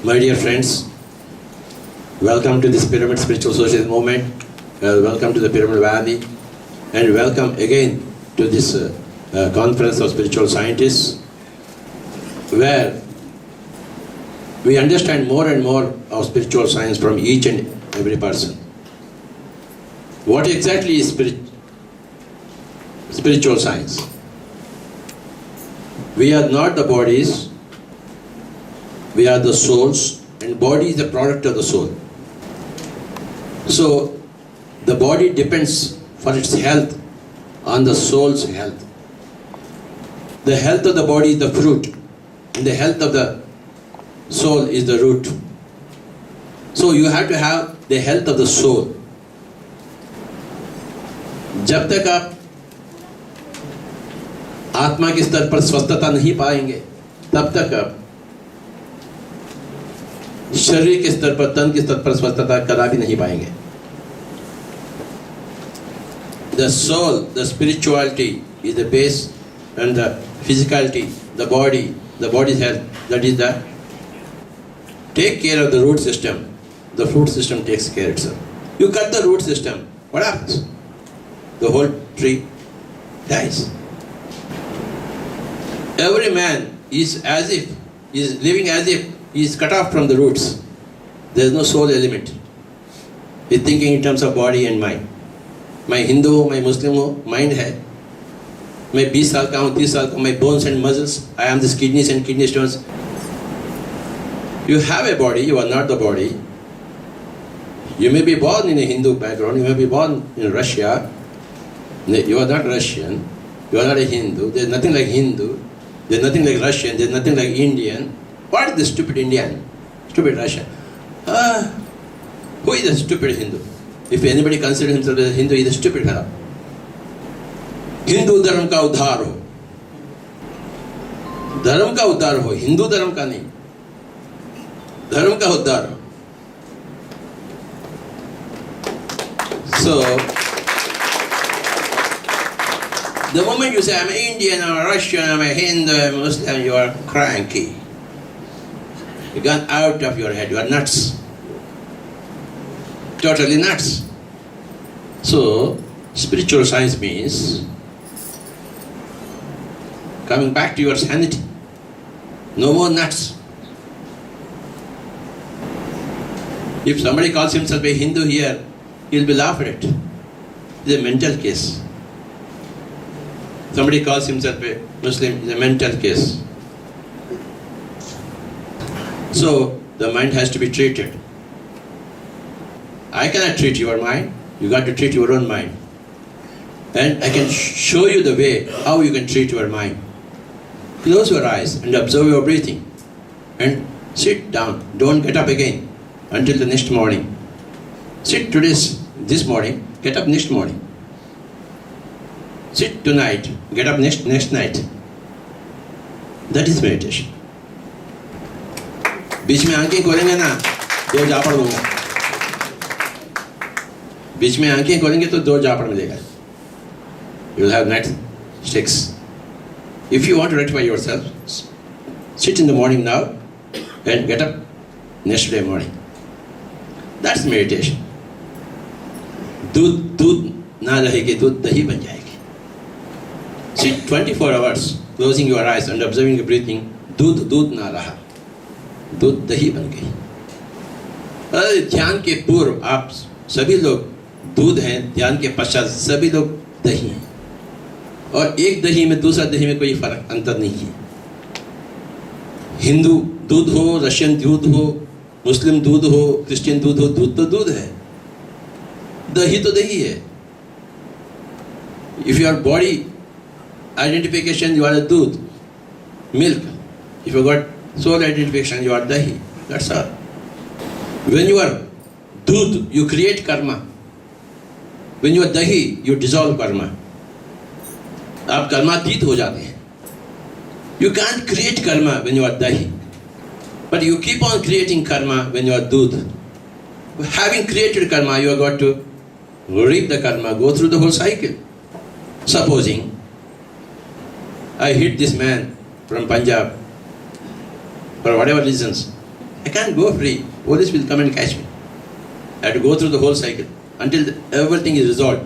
My dear friends, welcome to this Pyramid Spiritual Social Movement. Welcome to the Pyramid Valley, and welcome again to this conference of spiritual scientists, where we understand more and more of spiritual science from each and every person. What exactly is spiritual science? We are not the bodies, we are the souls, and body is the product of the soul. So the body depends for its health on the soul's health. The health of the body is the fruit, and the health of the soul is the root. So you have to have the health of the soul. जब तक आप आत्मा के स्तर पर स्वस्थता नहीं पाएंगे, तब तक आप शरीर के स्तर पर, तन के स्तर पर स्वस्थता कदापि नहीं पाएंगे. The soul, the spirituality is the base, and the physicality, the body's health, that is the take care of the root system. The fruit system takes care of itself. You cut the root system, what happens? The whole tree dies. Every man is living as if he is cut off from the roots. There is no soul element. He is thinking in terms of body and mind. मैं हिंदू हूँ, मैं मुस्लिम हूँ, mind है. मैं 20 साल का हूँ, 30 साल का, my bones and muscles, I am this kidneys and kidney stones. You have a body, you are not the body. You may be born in a Hindu background, you may be born in Russia. You are not Russian, you are not a Hindu. There is nothing like Hindu, there is nothing like Russian, there is nothing like Indian. What is the stupid Indian? Stupid Russian? Who is the stupid Hindu? If anybody considers himself as a Hindu, he is a stupid fellow. Hindu धर्म का उद्धार हो, धर्म का उद्धार हो, हिंदू धर्म का नहीं, धर्म का उद्धार हो. So the moment you say I'm Indian, I'm Russian, I'm a Hindu, I'm a Muslim, you are cranky. You gone out of your head, you are nuts. Totally nuts. So spiritual science means coming back to your sanity. No more nuts. If somebody calls himself a Hindu here, he'll be laughed at. It's a mental case. Somebody calls himself a Muslim, it's a mental case. So the mind has to be treated. I cannot treat your mind, you got to treat your own mind. And I can show you the way how you can treat your mind. Close your eyes and observe your breathing. And sit down, don't get up again until the next morning. Sit this morning, get up next morning. Sit tonight, get up next night. That is meditation. बीच में आंखें खोलेंगे ना, दो जापड़ दूंगा. बीच में आंखें खोलेंगे तो दो जापड़ मिलेगा. You will have night six. If you want to rectify yourself, sit in the morning now and get up next day morning. That's meditation. दूध ना रहेगी, दूध दही बन जाएगी. Sit 24 hours, closing your eyes and observing your breathing. दूध ना रहा, दूध दही बन गई. अरे ध्यान के पूर्व आप सभी लोग दूध हैं, ध्यान के पश्चात सभी लोग दही हैं. और एक दही में दूसरा दही में कोई फर्क अंतर नहीं है. हिंदू दूध हो, रशियन दूध हो, मुस्लिम दूध हो, क्रिश्चियन दूध हो, दूध तो दूध है, दही तो दही है. If your body identification, you are a दूध, milk. If you got soul identification, you are dahi. That's all. When you are दूध, you create karma. When you are dahi, you dissolve karma. आप कर्मातीत हो जाते हैं. You can't create karma when you are dahi, but you keep on creating karma when you are दूध. Having created karma, you have got to reap the karma, go through the whole cycle. Supposing I hit this man from Punjab for whatever reasons, I can't go free. Police will come and catch me. I have to go through the whole cycle until everything is resolved.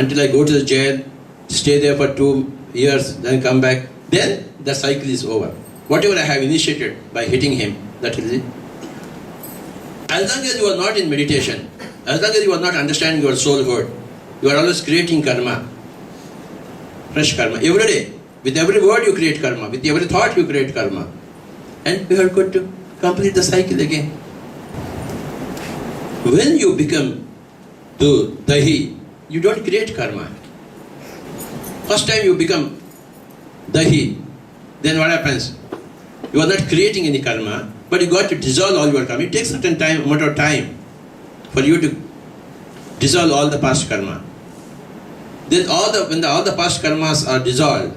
Until I go to the jail, stay there for 2 years, then come back. Then the cycle is over. Whatever I have initiated by hitting him, that is it. As long as you are not in meditation, as long as you are not understanding your soulhood, you are always creating karma. Fresh karma. Every day. With every word you create karma. With every thought you create karma. And you are good to complete the cycle again. When you become dahi, you don't create karma. First time you become dahi, then what happens? You are not creating any karma, but you got to dissolve all your karma. It takes a certain time, amount of time for you to dissolve all the past karma. Then when all the past karmas are dissolved,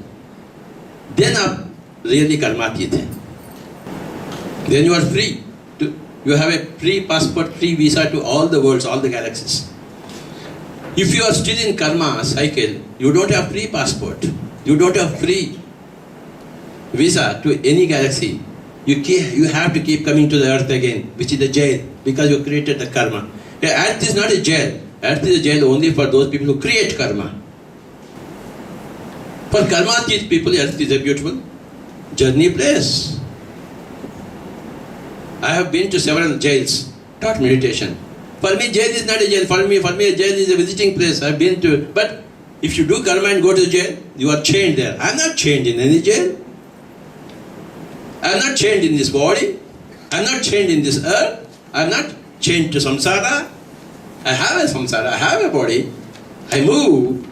then आप really karmatit हैं. Then you are free. You have a free passport, free visa to all the worlds, all the galaxies. If you are still in karma cycle, you don't have free passport. You don't have free visa to any galaxy. You have to keep coming to the earth again, which is the jail, because you created the karma. The earth is not a jail. Earth is a jail only for those people who create karma. For karmatit people, earth is a beautiful journey place. I have been to several jails, taught meditation. For me, jail is not a jail. For me, a jail is a visiting place. I have been to. But if you do karma and go to jail, you are chained there. I am not chained in any jail. I am not chained in this body. I am not chained in this earth. I am not chained to samsara. I have a samsara. I have a body. I move.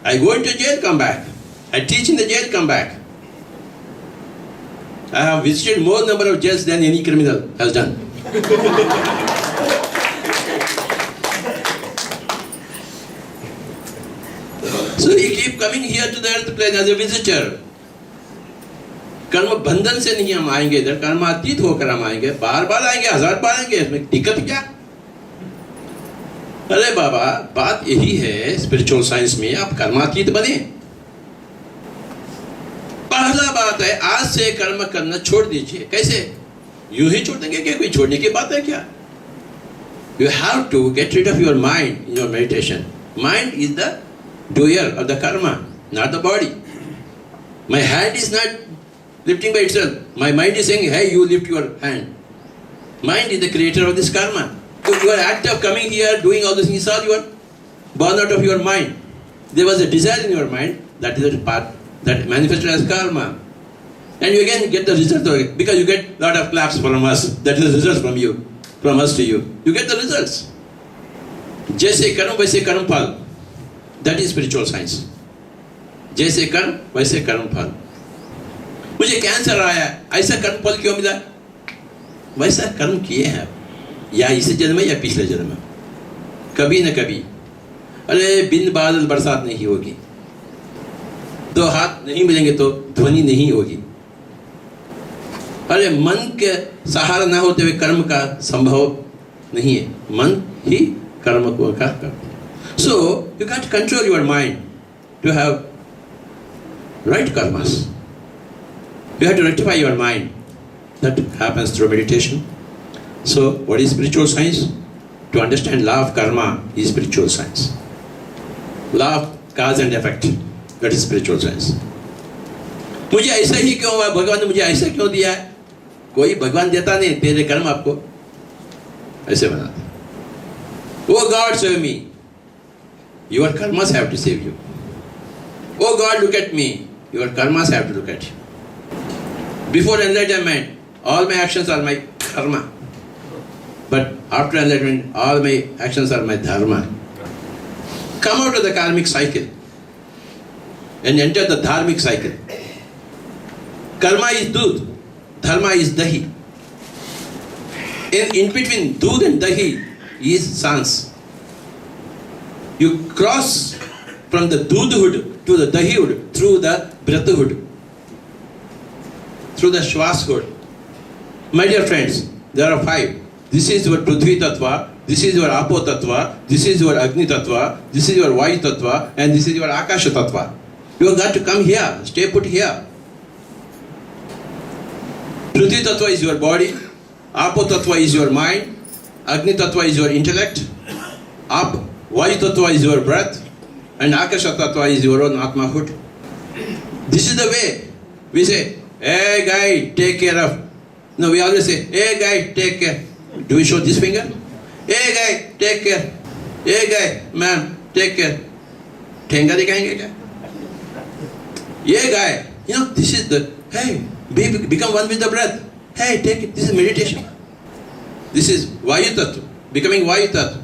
I go into jail, come back. I teach in the jail, come back. I have visited more number of jails than any criminal has done. So you keep coming here to the earth plane as a visitor. कर्म बंधन से नहीं हम आएंगे इधर, कर्मातीत होकर हम आएंगे. बार बार आएंगे, 1000 बार आएंगे, इसमें दिक्कत क्या? अरे बाबा, बात यही है स्पिरिचुअल साइंस में, आप कर्मातीत बने. पहला बात है, आज से कर्म करना छोड़ दीजिए. कैसे? यूं ही छोड़ देंगे क्या? कोई छोड़ने की बात है क्या? You have to get rid of your mind in your meditation. Mind is the doer of the karma, not the body. My hand is not lifting by itself. My mind is saying, hey, you lift your hand. Mind is the creator of this karma. So your act of coming here, doing all these things, all your born out of your mind. There was a desire in your mind, that is the part that manifested as karma. And you again get the result of it, because you get a lot of claps from us. That is the result from you, from us to you. You get the results. जैसे कर्म वैसे कर्म फल. That is spiritual science. जैसे कर्म वैसे कर्म फल. मुझे कैंसर आया, ऐसा कर्म फल क्यों मिला? वैसा कर्म किए हैं, या इस जन्म में या पिछले जन्म में. कभी न कभी. अरे बिन बादल बरसात नहीं होगी, दो हाथ नहीं मिलेंगे तो ध्वनि नहीं होगी. अरे मन के सहारा ना होते हुए कर्म का संभव नहीं है. मन ही कर्म को करता है. So you got to control your mind to have right karmas. You have to rectify your mind. That happens through meditation. So what is spiritual science? To understand law of karma is spiritual science. Law of cause and effect, that is spiritual science. मुझे ऐसा ही क्यों हुआ? भगवान ने मुझे ऐसा क्यों दिया है? कोई भगवान देता नहीं, तेरे कर्म आपको ऐसे बनाते. Oh God, save me. Your karmas have to save you. Oh God, look at me. Your karmas have to look at you. Before enlightenment, all my actions are my karma. But after enlightenment, all my actions are my dharma. Come out of the karmic cycle and enter the dharmic cycle. Karma is dud, dharma is dahi. In between dud and dahi is sans. You cross from the dudhood to the dahihood through the breathhood, through the shwashood. My dear friends, there are 5. This is your Prithvi Tattva, this is your Apo Tattva, this is your Agni Tattva, this is your Vayu Tattva, and this is your Akasha Tattva. You have got to come here, stay put here. Prithvi Tattva is your body, Apo Tattva is your mind, Agni Tattva is your intellect, Vayu Tattva is your breath, and Akasha Tattva is your own Atmahood. This is the way we say, hey guy, take care of. No, we always say, hey guy, take care. Do we show this finger? Hey guy, take care. Hey guy, ma'am, take care. Thenga dikhayenge kya? Hey guy, this is the, hey, become one with the breath. Hey, take it. This is meditation. This is Vayu Tattva, becoming Vayu Tattva.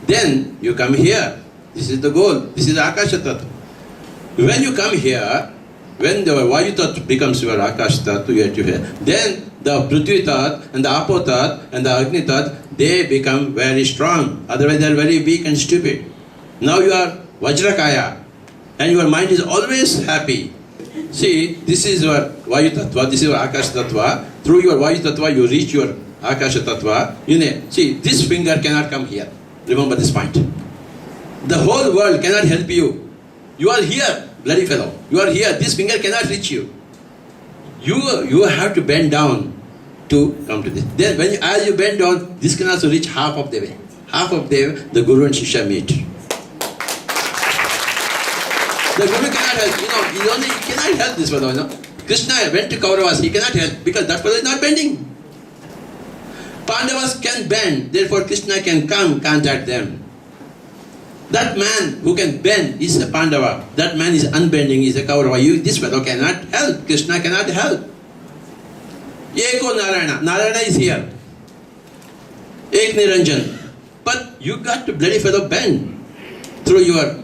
Then you come here. This is the goal. This is Akasha Tattva. When you come here, when the Vayu Tattva becomes your Akasha Tattva, you have to hear. Then the Prithvi Tattva and the Apo Tattva and the Agni Tattva, they become very strong. Otherwise, they are very weak and stupid. Now you are Vajrakaya, and your mind is always happy. See, this is your Vayu Tattva, this is your Akasha Tattva. Through your Vayu Tattva, you reach your Akasha Tattva. See, this finger cannot come here. Remember this point. The whole world cannot help you. You are here, bloody fellow. You are here. This finger cannot reach you. You have to bend down to come to this. Then as you bend down, this can also reach half of the way. Half of the way, the Guru and Shishya meet. The Guru cannot help. He cannot help this fellow. Krishna went to Kauravas. He cannot help because that fellow is not bending. Pandavas can bend. Therefore, Krishna can come contact them. That man who can bend is a Pandava. That man is unbending, is a Kaurava. This fellow cannot help. Krishna cannot help. Eko Narayana. Narayana is here. Ek Niranjan. But you got to bloody fellow bend through your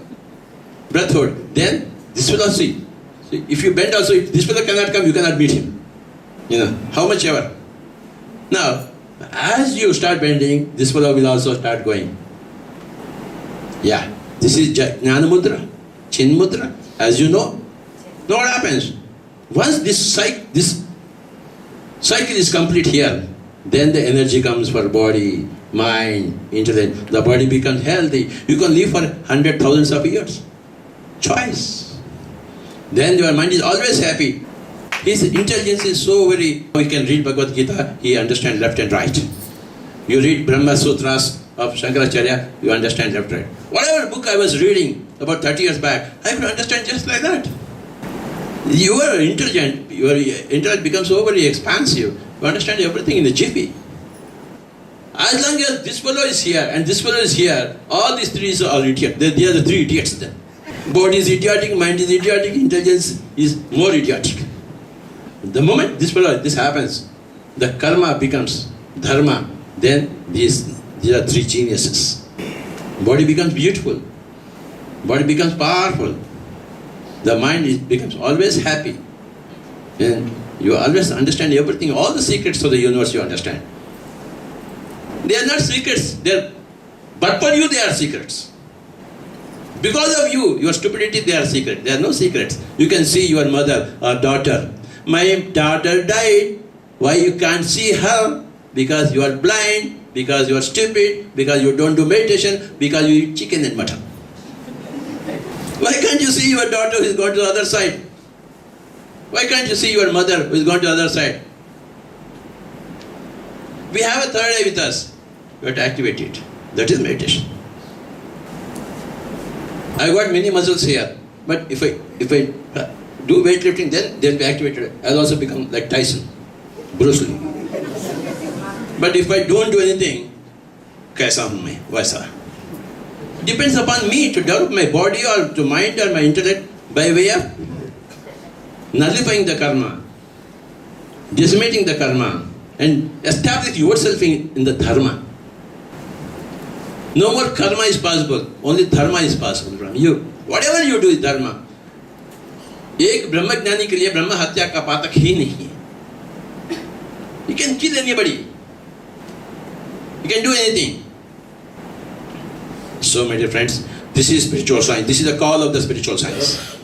breathhold. Then this fellow see. If you bend also, if this fellow cannot come, you cannot meet him. How much ever. Now, as you start bending, this fellow will also start going. Yeah, this is Jnana Mudra, Chin Mudra. As you know, what happens? Once this cycle is complete here, then the energy comes for body, mind, intellect. The body becomes healthy. You can live for 100,000 of years. Choice. Then your mind is always happy. His intelligence is so very... You can read Bhagavad Gita, he understands left and right. You read Brahma Sutras of Shankaracharya, you understand left and right. Whatever book I was reading about 30 years back, I could understand just like that. You are intelligent, your intellect becomes so very expansive. You understand everything in a jiffy. As long as this fellow is here and this fellow is here, all these three are idiots. They are the three idiots then. Body is idiotic, mind is idiotic, intelligence is more idiotic. The moment this happens, the karma becomes dharma, then these are three geniuses. Body becomes beautiful. Body becomes powerful. The mind becomes always happy. And you always understand everything, all the secrets of the universe you understand. They are not secrets, but for you they are secrets. Because of you, your stupidity, they are secret. They are no secrets. You can see your mother or daughter. My daughter died. Why you can't see her? Because you are blind, because you are stupid, because you don't do meditation, because you eat chicken and mutton. Why can't you see your daughter who is gone to the other side? Why can't you see your mother who is gone to the other side? We have a third eye with us. We have to activate it. That is meditation. I got many muscles here, but if I do weightlifting, then they'll be activated. I'll also become like Tyson, Bruce Lee. But if I don't do anything, kaisa hu main, waisa. Depends upon me to develop my body or to mind or my intellect by way of nullifying the karma, decimating the karma, and establish yourself in the dharma. No more karma is possible, only dharma is possible from you. Whatever you do is dharma. एक ब्रह्मज्ञानी के लिए ब्रह्म हत्या का पातक ही नहीं है. You can kill anybody. You can do anything. So, my dear friends, this is spiritual science. This is the call of the spiritual science.